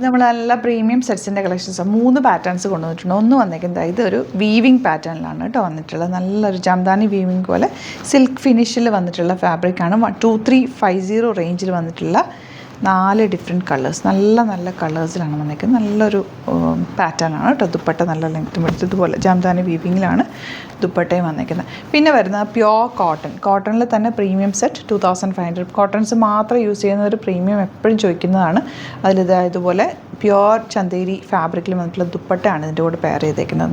നമ്മൾ നല്ല premium സെറ്റ്സിൻ്റെ collections 3 patterns കൊണ്ടുവന്നിട്ടുണ്ട്. ഒന്ന് വന്നേക്കുന്നത് ഇതൊരു വീവിങ് പാറ്റേണിലാണ് കേട്ടോ വന്നിട്ടുള്ളത്. നല്ലൊരു ജംദാനി വീവിങ് പോലെ സിൽക്ക് ഫിനിഷിൽ വന്നിട്ടുള്ള ഫാബ്രിക്കാണ്. 2350 റേഞ്ചിൽ വന്നിട്ടുള്ള 4 ഡിഫറെൻറ്റ് കളേഴ്സ്, നല്ല കളേഴ്സിലാണ് വന്നിരിക്കുന്നത്. നല്ലൊരു പാറ്റേണാണ് കേട്ടോ. ദുപ്പട്ട നല്ല ലെങ്ത്തും എടുത്ത് ഇതുപോലെ ജംദാനി വീവിങ്ങിലാണ് ദുപ്പട്ടയും വന്നിരിക്കുന്നത്. പിന്നെ വരുന്നത് പ്യോർ കോട്ടണിൽ തന്നെ പ്രീമിയം സെറ്റ് 2500. കോട്ടൺസ് മാത്രം യൂസ് ചെയ്യുന്ന ഒരു പ്രീമിയം എപ്പോഴും ചോദിക്കുന്നതാണ്. ഇതുപോലെ പ്യോർ ചന്തേരി ഫാബ്രിക്കിൽ വന്നിട്ടുള്ള ദുപ്പട്ടയാണ് ഇതിൻ്റെ കൂടെ പെയർ ചെയ്തേക്കുന്നത്.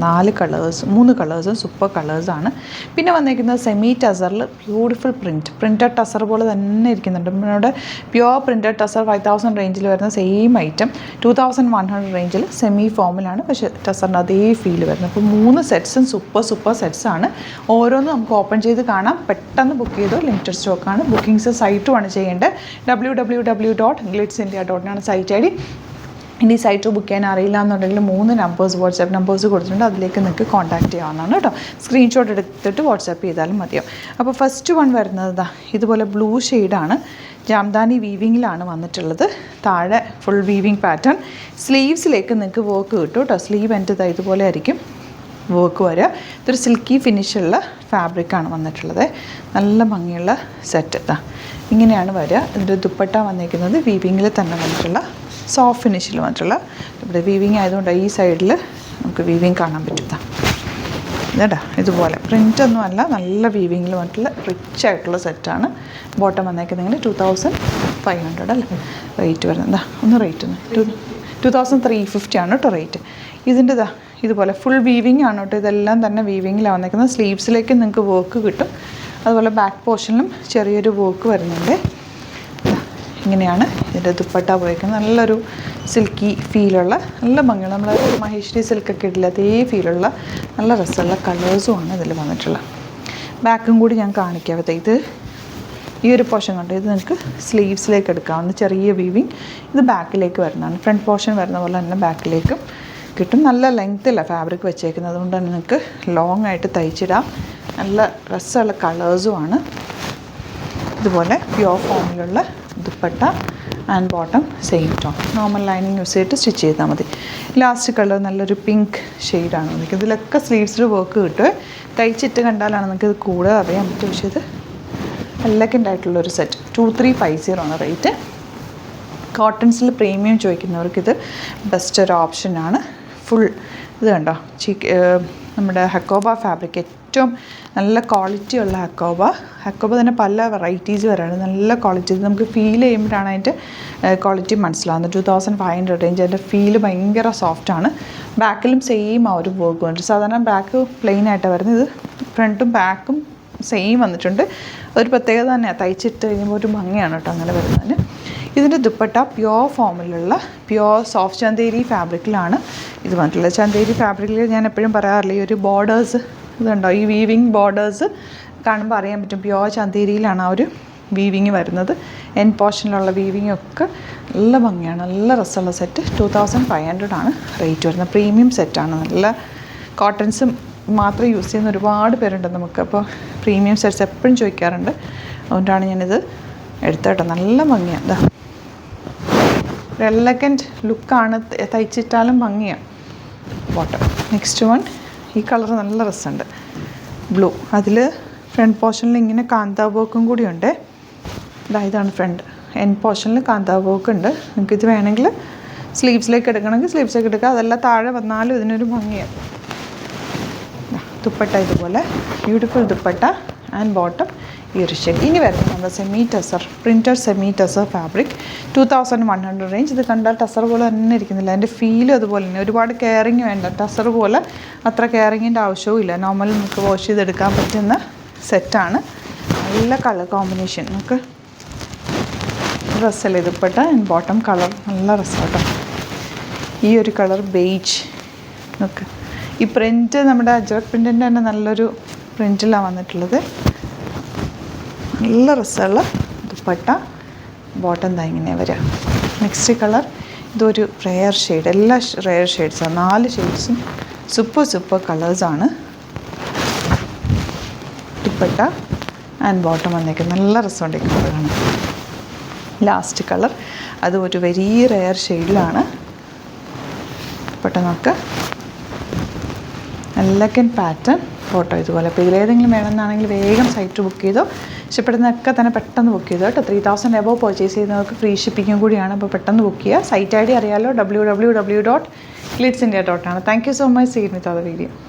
3 കളേഴ്സും സൂപ്പർ കളേഴ്സാണ്. പിന്നെ വന്നിരിക്കുന്നത് സെമി ടസറിൽ ബ്യൂട്ടിഫുൾ പ്രിൻറ്റഡ് ടസർ പോലെ തന്നെ ഇരിക്കുന്നുണ്ട്. നമ്മുടെ പ്യോർ പ്രിൻറ്റഡ് ടസർ 5000 റേഞ്ചിൽ വരുന്ന സെയിം ഐറ്റം 2100 റേഞ്ചിൽ സെമി ഫോമിലാണ്, പക്ഷേ ടസറിൻ്റെ അതേ ഫീൽ വരുന്നത്. അപ്പോൾ 3 സെറ്റ്സും സൂപ്പർ സെറ്റ്സാണ്. ഓരോന്നും നമുക്ക് ഓപ്പൺ ചെയ്ത് കാണാം. പെട്ടെന്ന് ബുക്ക് ചെയ്തോ, ലിമിറ്റഡ് സ്റ്റോക്കാണ്. ബുക്കിംഗ്സ് സൈറ്റുമാണ് ചെയ്യേണ്ടത്. www.glitzindia.in ആണ് സൈറ്റ് ഐ ഡി. ഇനി സൈറ്റ് ബുക്ക് ചെയ്യാൻ അറിയില്ല എന്നുണ്ടെങ്കിൽ 3 നമ്പേഴ്സ് വാട്സാപ്പ് നമ്പേഴ്സ് കൊടുത്തിട്ടുണ്ട്. അതിലേക്ക് നിങ്ങൾക്ക് കോൺടാക്റ്റ് ചെയ്യാവുന്നതാണ് കേട്ടോ. സ്ക്രീൻഷോട്ട് എടുത്തിട്ട് വാട്സാപ്പ് ചെയ്താലും മതിയാവും. അപ്പോൾ ഫസ്റ്റ് വൺ വരുന്നത് ഇതുപോലെ ബ്ലൂ ഷെയ്ഡാണ്. ജാംദാനി വീവിങ്ങിലാണ് വന്നിട്ടുള്ളത്. താഴെ ഫുൾ വീവിങ് പാറ്റേൺ. സ്ലീവ്സിലേക്ക് നിങ്ങൾക്ക് വർക്ക് കിട്ടും കേട്ടോ. സ്ലീവ് എൻ്റെ ഇതുപോലെ ആയിരിക്കും വർക്ക് വരിക. ഇതൊരു സിൽക്കി ഫിനിഷുള്ള ഫാബ്രിക്കാണ് വന്നിട്ടുള്ളത്. നല്ല ഭംഗിയുള്ള സെറ്റ് ഇങ്ങനെയാണ് വരിക. ഇതിൻ്റെ ദുപ്പട്ട വന്നിരിക്കുന്നത് വീവിങ്ങിൽ തന്നെ വന്നിട്ടുള്ള സോഫ്റ്റ് ഫിനിഷിൽ വന്നിട്ടുള്ള. ഇവിടെ വീവിങ് ആയതുകൊണ്ട് ഈ സൈഡിൽ നമുക്ക് വീവിങ് കാണാൻ പറ്റും. ഇതാ ഇതുപോലെ പ്രിൻ്റൊന്നും അല്ല, നല്ല വീവിങ്ങിൽ വന്നിട്ടുള്ള റിച്ച് ആയിട്ടുള്ള സെറ്റാണ്. ബോട്ടം വന്നേക്കുന്നത് 2500 അല്ലേ റേറ്റ് വരുന്നത്. ഒന്ന് റേറ്റ് 2350 ആണ് കേട്ടോ റേറ്റ്. ഇതിൻ്റെ ഇതുപോലെ ഫുൾ വീവിങ് ആണ് കേട്ടോ. ഇതെല്ലാം തന്നെ വീവിങ്ങിലാണ് വന്നേക്കുന്നത്. സ്ലീവ്സിലേക്ക് നിങ്ങൾക്ക് വർക്ക് കിട്ടും. അതുപോലെ ബാക്ക് പോർഷനിലും ചെറിയൊരു വർക്ക് വരുന്നുണ്ട്. ഇങ്ങനെയാണ് ഇതിൻ്റെ ദുപ്പട്ട പോയിരിക്കുന്നത്. നല്ലൊരു സിൽക്കി ഫീലുള്ള നല്ല ഭംഗിയുള്ള നമ്മൾ മഹേശ്വരി സിൽക്കൊക്കെ ഇടില്ല അതേ ഫീലുള്ള നല്ല രസമുള്ള കളേഴ്സുമാണ് ഇതിൽ വന്നിട്ടുള്ളത്. ബാക്കും കൂടി ഞാൻ കാണിക്കാം. ഇത് ഈ ഒരു പോർഷൻ കണ്ടു. ഇത് നിങ്ങൾക്ക് സ്ലീവ്സിലേക്ക് എടുക്കാവുന്ന ചെറിയ വീവിങ്. ഇത് ബാക്കിലേക്ക് വരുന്നതാണ്. ഫ്രണ്ട് പോർഷൻ വരുന്ന പോലെ തന്നെ ബാക്കിലേക്കും കിട്ടും. നല്ല ലെങ്ത്തില്ല ഫാബ്രിക് വെച്ചേക്കുന്നത്, അതുകൊണ്ട് തന്നെ നിങ്ങൾക്ക് ലോങ് ആയിട്ട് തയ്ച്ചിടാം. നല്ല രസമുള്ള കളേഴ്സുമാണ്. ഇതുപോലെ പ്യോർ ഫോമിലുള്ള dupatta and bottom same tone. Normal lining use ചെയ്തിട്ട് സ്റ്റിച്ച് ചെയ്താൽ മതി. ലാസ്റ്റ് കളർ നല്ലൊരു പിങ്ക് ഷെയ്ഡാണ് നമുക്ക്. ഇതിലൊക്കെ സ്ലീവ്സിൽ വർക്ക് കിട്ടും. തയ്ച്ചിട്ട് കണ്ടാലാണ് നമുക്കിത് കൂടുതൽ അറിയാൻ പറ്റും. പക്ഷേ ഇത് എലഗൻ്റ് ആയിട്ടുള്ളൊരു സെറ്റ് 2350 ആണ് റേറ്റ്. കോട്ടൺസിൽ പ്രീമിയം ചോദിക്കുന്നവർക്കിത് ബെസ്റ്റ് ഒരു ഓപ്ഷനാണ്. ഫുൾ ഇത് കണ്ടോ, നമ്മുടെ ഹക്കോബ ഫാബ്രിക്, ഏറ്റവും നല്ല ക്വാളിറ്റി ഉള്ള ഹക്കോബ തന്നെ പല വെറൈറ്റീസ് വരാണ്. നല്ല ക്വാളിറ്റി നമുക്ക് ഫീൽ ചെയ്യുമ്പോഴാണ് അതിൻ്റെ ക്വാളിറ്റി മനസ്സിലാവുന്നത്. 2500 റേഞ്ച്. അതിൻ്റെ ഫീല് ഭയങ്കര സോഫ്റ്റാണ്. ബാക്കിലും സെയിം ആ ഒരു വർക്ക് വന്നിട്ട്. സാധാരണ ബാക്ക് പ്ലെയിൻ ആയിട്ടാണ് വരുന്നത്. ഇത് ഫ്രണ്ടും ബാക്കും സെയിം വന്നിട്ടുണ്ട്. ഒരു പ്രത്യേകത തന്നെയാണ്. തയ്ച്ചിട്ട് കഴിയുമ്പോൾ ഒരു ഭംഗിയാണ് കേട്ടോ അങ്ങനെ വരുന്നതിന്. ഇതിൻ്റെ ദുപ്പട്ട പ്യോർ ഫോമിലുള്ള പ്യോർ സോഫ്റ്റ് ചന്തേരി ഫാബ്രിക്കിലാണ് ഇത് വന്നിട്ടുള്ളത്. ചന്തേരി ഫാബ്രിക്കിൽ ഞാൻ എപ്പോഴും പറയാറില്ല, ഈ ഒരു ബോർഡേഴ്സ് ഇതുണ്ടോ, ഈ വീവിങ് ബോർഡേഴ്സ് കാണുമ്പോൾ അറിയാൻ പറ്റും പ്യോർ ചന്തേരിയിലാണ് ആ ഒരു വീവിങ് വരുന്നത്. എൻ പോർഷനിലുള്ള വീവിങ് ഒക്കെ നല്ല ഭംഗിയാണ്. നല്ല രസമുള്ള സെറ്റ് 2500 ആണ് റേറ്റ് വരുന്നത്. പ്രീമിയം സെറ്റാണ്. നല്ല കോട്ടൺസും മാത്രം യൂസ് ചെയ്യുന്ന ഒരുപാട് പേരുണ്ട് നമുക്ക്. അപ്പോൾ പ്രീമിയം സെറ്റ്സ് എപ്പോഴും ചോദിക്കാറുണ്ട്. അതുകൊണ്ടാണ് ഞാനിത് എടുത്തേട്ടോ. നല്ല ഭംഗിയാണ്. എലഗൻ്റ് ലുക്കാണ്. തയ്ച്ചിട്ടാലും ഭംഗിയാണ് ബോട്ടം. നെക്സ്റ്റ് വൺ ഈ കളർ നല്ല രസമുണ്ട്, ബ്ലൂ. അതിൽ ഫ്രണ്ട് പോർഷനിൽ ഇങ്ങനെ കാന്താ വർക്കും കൂടി ഉണ്ട്. ഇതാണ് ഫ്രണ്ട് എൻ പോർഷനിൽ കാന്താ വർക്ക് ഉണ്ട്. നിങ്ങൾക്കിത് വേണമെങ്കിൽ സ്ലീവ്സിലേക്ക് എടുക്കണമെങ്കിൽ സ്ലീവ്സിലേക്ക് എടുക്കുക. അതെല്ലാം താഴെ വന്നാലും ഇതിനൊരു ഭംഗിയാണ്. ദുപ്പട്ട ഇതുപോലെ ബ്യൂട്ടിഫുൾ ദുപ്പട്ട ആൻഡ് ബോട്ടം ഈ ഒരു ഷെയ്ഡ്. ഇനി വരുന്നത് നമ്മുടെ semi tussar, printed semi tussar fabric 2100 range. ഇത് കണ്ടാൽ ടസർ പോലെ തന്നെ ഇരിക്കുന്നില്ല. അതിൻ്റെ ഫീലും അതുപോലെ തന്നെ. ഒരുപാട് കെയറിങ് വേണ്ട. ടസർ പോലെ അത്ര കെയറിങ്ങിൻ്റെ ആവശ്യവും ഇല്ല. നോർമൽ നമുക്ക് വാഷ് ചെയ്തെടുക്കാൻ പറ്റുന്ന സെറ്റാണ്. നല്ല കളർ കോമ്പിനേഷൻ. നമുക്ക് ഡ്രസ്സല്ലേ ദുപ്പട്ട ആൻഡ് ബോട്ടം കളർ നല്ല രസമാട്ടോ. ഈ ഒരു കളർ ബേജ്. നമുക്ക് ഈ പ്രിൻറ്റ് നമ്മുടെ അജ്രക് പ്രിൻറ്റിൻ്റെ തന്നെ നല്ലൊരു പ്രിൻറ്റിലാണ് വന്നിട്ടുള്ളത്. നല്ല രസമുള്ള ദുപ്പട്ട, ബോട്ടം ഇങ്ങനെ വരിക. നെക്സ്റ്റ് കളർ ഇതൊരു റെയർ ഷെയ്ഡ്. എല്ലാ റെയർ ഷെയ്ഡ്സാണ്. 4 ഷെയ്ഡ്സും സൂപ്പർ കളേഴ്സാണ്. ദുപ്പട്ട ആൻഡ് ബോട്ടം വന്നേക്കുന്നത് നല്ല രസമുണ്ട് കളറാണ്. ലാസ്റ്റ് കളർ അത് ഒരു വെരി റെയർ ഷെയ്ഡിലാണ് പെട്ടെന്ന് നമുക്ക് എലഗൻറ്റ് പാറ്റേൺ ഫോട്ടോ ഇതുപോലെ. അപ്പോൾ ഇതിലേതെങ്കിലും വേണമെന്നാണെങ്കിൽ വേഗം സൈറ്റ് ബുക്ക് ചെയ്തോ. ഇഷ്ടപ്പെടുന്നതൊക്കെ തന്നെ പെട്ടെന്ന് ബുക്ക് ചെയ്തോ കേട്ടോ. 3000 എബോവ് പർച്ചേസ് ചെയ്യുന്നവർക്ക് ഫ്രീ ഷിപ്പിങ്ങും കൂടിയാണ്. അപ്പോൾ പെട്ടെന്ന് ബുക്ക് ചെയ്യുക. സൈറ്റ് ID അറിയാലോ, www.glitzindia.ആണ്. Thank you so much. See you with other video.